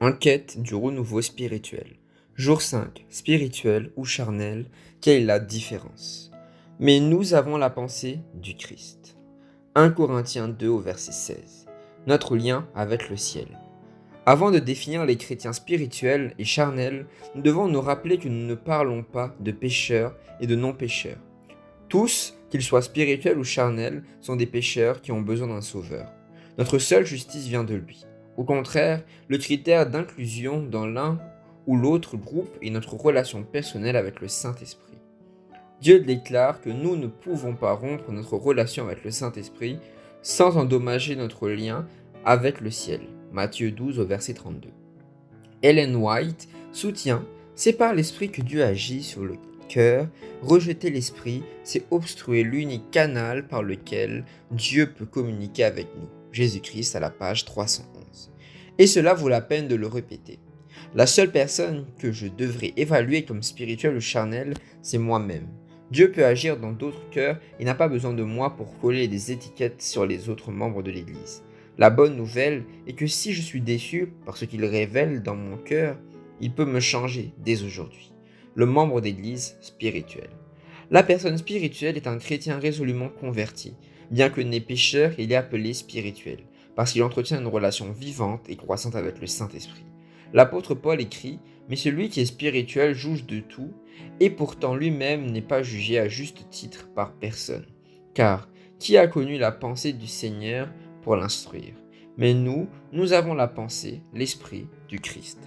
En quête du renouveau spirituel. Jour 5. Spirituel ou charnel, quelle est la différence? Mais nous avons la pensée du Christ. 1 Corinthiens 2 au verset 16. Notre lien avec le ciel. Avant de définir les chrétiens spirituels et charnels, nous devons nous rappeler que nous ne parlons pas de pécheurs et de non-pécheurs. Tous, qu'ils soient spirituels ou charnels, sont des pécheurs qui ont besoin d'un sauveur. Notre seule justice vient de lui. Au contraire, le critère d'inclusion dans l'un ou l'autre groupe est notre relation personnelle avec le Saint-Esprit. Dieu déclare que nous ne pouvons pas rompre notre relation avec le Saint-Esprit sans endommager notre lien avec le ciel. Matthieu 12 au verset 32. Ellen White soutient: c'est par l'Esprit que Dieu agit sur le cœur. Rejeter l'Esprit, c'est obstruer l'unique canal par lequel Dieu peut communiquer avec nous. Jésus-Christ à la page 311. Et cela vaut la peine de le répéter. La seule personne que je devrais évaluer comme spirituelle ou charnelle, c'est moi-même. Dieu peut agir dans d'autres cœurs et n'a pas besoin de moi pour coller des étiquettes sur les autres membres de l'Église. La bonne nouvelle est que si je suis déçu par ce qu'il révèle dans mon cœur, il peut me changer dès aujourd'hui. Le membre d'église spirituelle. La personne spirituelle est un chrétien résolument converti. Bien que né pécheur, il est appelé spirituel, parce qu'il entretient une relation vivante et croissante avec le Saint-Esprit. L'apôtre Paul écrit: mais celui qui est spirituel juge de tout, et pourtant lui-même n'est pas jugé à juste titre par personne. Car qui a connu la pensée du Seigneur pour l'instruire? Mais nous avons la pensée, l'esprit du Christ.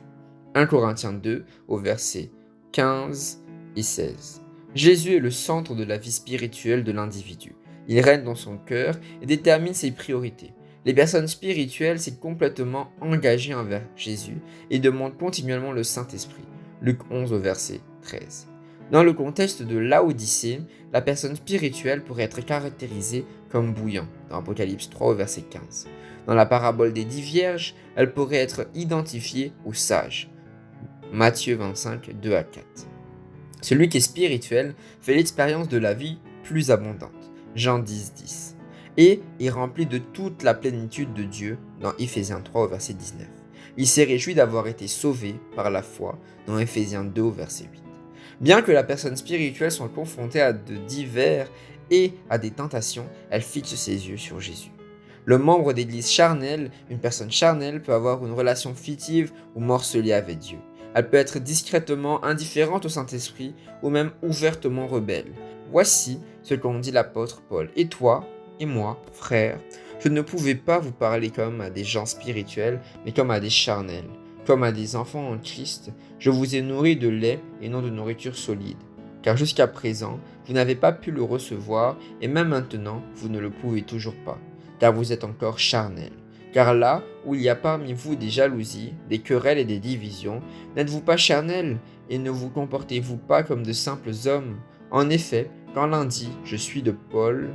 1 Corinthiens 2 au verset 15 et 16. Jésus est le centre de la vie spirituelle de l'individu. Il règne dans son cœur et détermine ses priorités. Les personnes spirituelles sont complètement engagées envers Jésus et demandent continuellement le Saint-Esprit. Luc 11 au verset 13. Dans le contexte de Laodicée, la personne spirituelle pourrait être caractérisée comme bouillant, dans Apocalypse 3 au verset 15. Dans la parabole des 10 vierges, elle pourrait être identifiée aux sages. Matthieu 25, 2 à 4. Celui qui est spirituel fait l'expérience de la vie plus abondante. Jean 10, 10. Et est rempli de toute la plénitude de Dieu dans Éphésiens 3 au verset 19. Il s'est réjoui d'avoir été sauvé par la foi dans Éphésiens 2 au verset 8. Bien que la personne spirituelle soit confrontée à de divers et à des tentations, elle fixe ses yeux sur Jésus. Le membre d'église charnelle, une personne charnelle, peut avoir une relation fictive ou morcelée avec Dieu. Elle peut être discrètement indifférente au Saint-Esprit ou même ouvertement rebelle. Voici ce qu'en dit l'apôtre Paul. Et toi, et moi, frères, je ne pouvais pas vous parler comme à des gens spirituels, mais comme à des charnels, comme à des enfants en Christ. Je vous ai nourri de lait et non de nourriture solide. Car jusqu'à présent, vous n'avez pas pu le recevoir, et même maintenant, vous ne le pouvez toujours pas, car vous êtes encore charnel. Car là où il y a parmi vous des jalousies, des querelles et des divisions, n'êtes-vous pas charnel, et ne vous comportez-vous pas comme de simples hommes? En effet, quand l'un dit « je suis de Paul »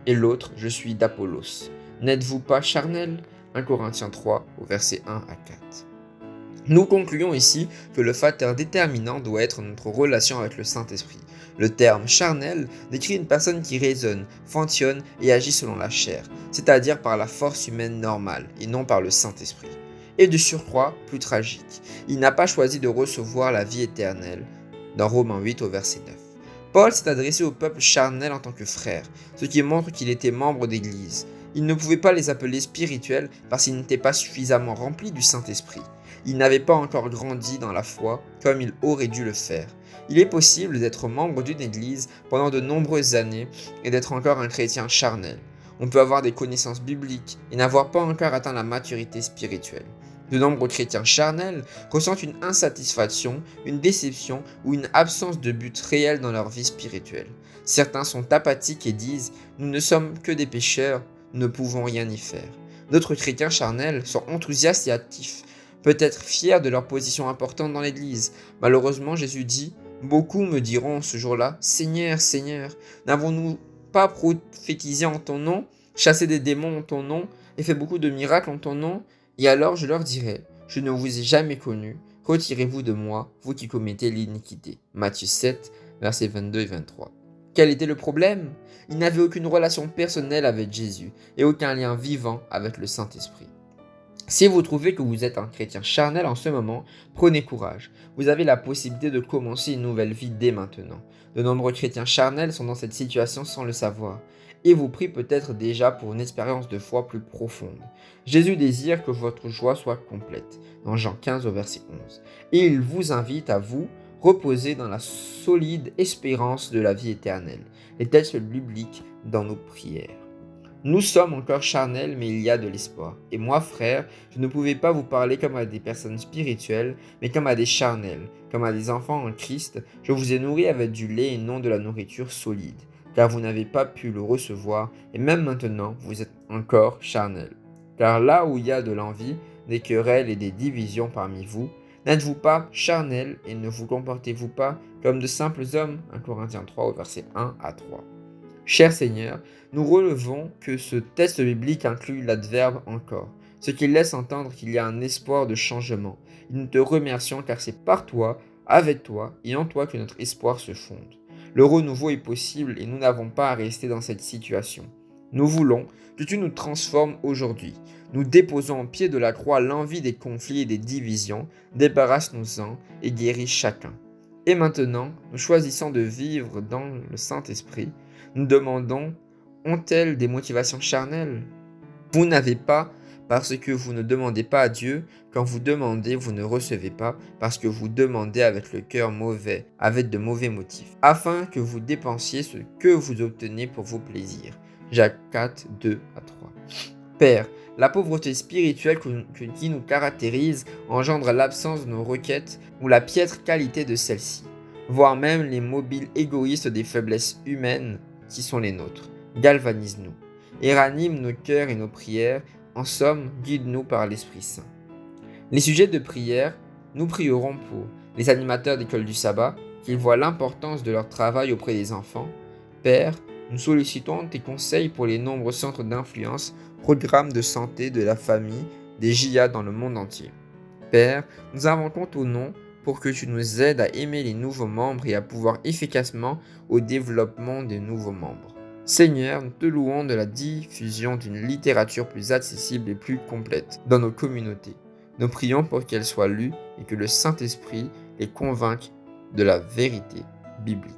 et l'autre « je suis d'Apollos », n'êtes-vous pas charnel? 1 Corinthiens 3 au verset 1 à 4. Nous concluons ici que le facteur déterminant doit être notre relation avec le Saint-Esprit. Le terme charnel décrit une personne qui raisonne, fonctionne et agit selon la chair, c'est-à-dire par la force humaine normale et non par le Saint-Esprit. Et de surcroît, plus tragique, il n'a pas choisi de recevoir la vie éternelle, dans Romains 8 au verset 9. Paul s'est adressé au peuple charnel en tant que frère, ce qui montre qu'il était membre d'église. Il ne pouvait pas les appeler spirituels parce qu'ils n'étaient pas suffisamment remplis du Saint-Esprit. Il n'avait pas encore grandi dans la foi comme il aurait dû le faire. Il est possible d'être membre d'une église pendant de nombreuses années et d'être encore un chrétien charnel. On peut avoir des connaissances bibliques et n'avoir pas encore atteint la maturité spirituelle. De nombreux chrétiens charnels ressentent une insatisfaction, une déception ou une absence de but réel dans leur vie spirituelle. Certains sont apathiques et disent « Nous ne sommes que des pécheurs, nous ne pouvons rien y faire ». D'autres chrétiens charnels sont enthousiastes et actifs, peut-être fiers de leur position importante dans l'Église. Malheureusement, Jésus dit « Beaucoup me diront ce jour-là, Seigneur, Seigneur, n'avons-nous pas prophétisé en ton nom, chassé des démons en ton nom, et fait beaucoup de miracles en ton nom? Et alors je leur dirai, je ne vous ai jamais connu, retirez-vous de moi, vous qui commettez l'iniquité. » Matthieu 7, versets 22 et 23. Quel était le problème? Ils n'avaient aucune relation personnelle avec Jésus et aucun lien vivant avec le Saint-Esprit. Si vous trouvez que vous êtes un chrétien charnel en ce moment, prenez courage. Vous avez la possibilité de commencer une nouvelle vie dès maintenant. De nombreux chrétiens charnels sont dans cette situation sans le savoir, et vous prient peut-être déjà pour une expérience de foi plus profonde. Jésus désire que votre joie soit complète, dans Jean 15 au verset 11, et il vous invite à vous reposer dans la solide espérance de la vie éternelle. Les textes bibliques dans nos prières. Nous sommes encore charnels, mais il y a de l'espoir. Et moi, frère, je ne pouvais pas vous parler comme à des personnes spirituelles, mais comme à des charnels, comme à des enfants en Christ. Je vous ai nourris avec du lait et non de la nourriture solide, car vous n'avez pas pu le recevoir, et même maintenant, vous êtes encore charnels. Car là où il y a de l'envie, des querelles et des divisions parmi vous, n'êtes-vous pas charnels et ne vous comportez-vous pas comme de simples hommes 1 Corinthiens 3 au verset 1 à 3. Cher Seigneur, nous relevons que ce texte biblique inclut l'adverbe encore, ce qui laisse entendre qu'il y a un espoir de changement. Et nous te remercions car c'est par toi, avec toi et en toi que notre espoir se fonde. Le renouveau est possible et nous n'avons pas à rester dans cette situation. Nous voulons que tu nous transformes aujourd'hui. Nous déposons au pied de la croix l'envie des conflits et des divisions, débarrasse-nous-en et guéris chacun. Et maintenant, nous choisissons de vivre dans le Saint-Esprit. Nous demandons, ont-elles des motivations charnelles? Vous n'avez pas parce que vous ne demandez pas à Dieu. Quand vous demandez, vous ne recevez pas parce que vous demandez avec le cœur mauvais, avec de mauvais motifs, afin que vous dépensiez ce que vous obtenez pour vos plaisirs. Jacques 4, 2 à 3. Père, la pauvreté spirituelle qui nous caractérise engendre l'absence de nos requêtes ou la piètre qualité de celles-ci, voire même les mobiles égoïstes des faiblesses humaines qui sont les nôtres. Galvanise-nous et ranime nos cœurs et nos prières. En somme, guide-nous par l'Esprit Saint. Les sujets de prière, nous prierons pour les animateurs d'école du sabbat, qu'ils voient l'importance de leur travail auprès des enfants. Père, nous sollicitons tes conseils pour les nombreux centres d'influence, programmes de santé de la famille, des JA dans le monde entier. Père, nous invoquons ton nom pour que tu nous aides à aimer les nouveaux membres et à pouvoir efficacement au développement des nouveaux membres. Seigneur, nous te louons de la diffusion d'une littérature plus accessible et plus complète dans nos communautés. Nous prions pour qu'elle soit lue et que le Saint-Esprit les convainque de la vérité biblique.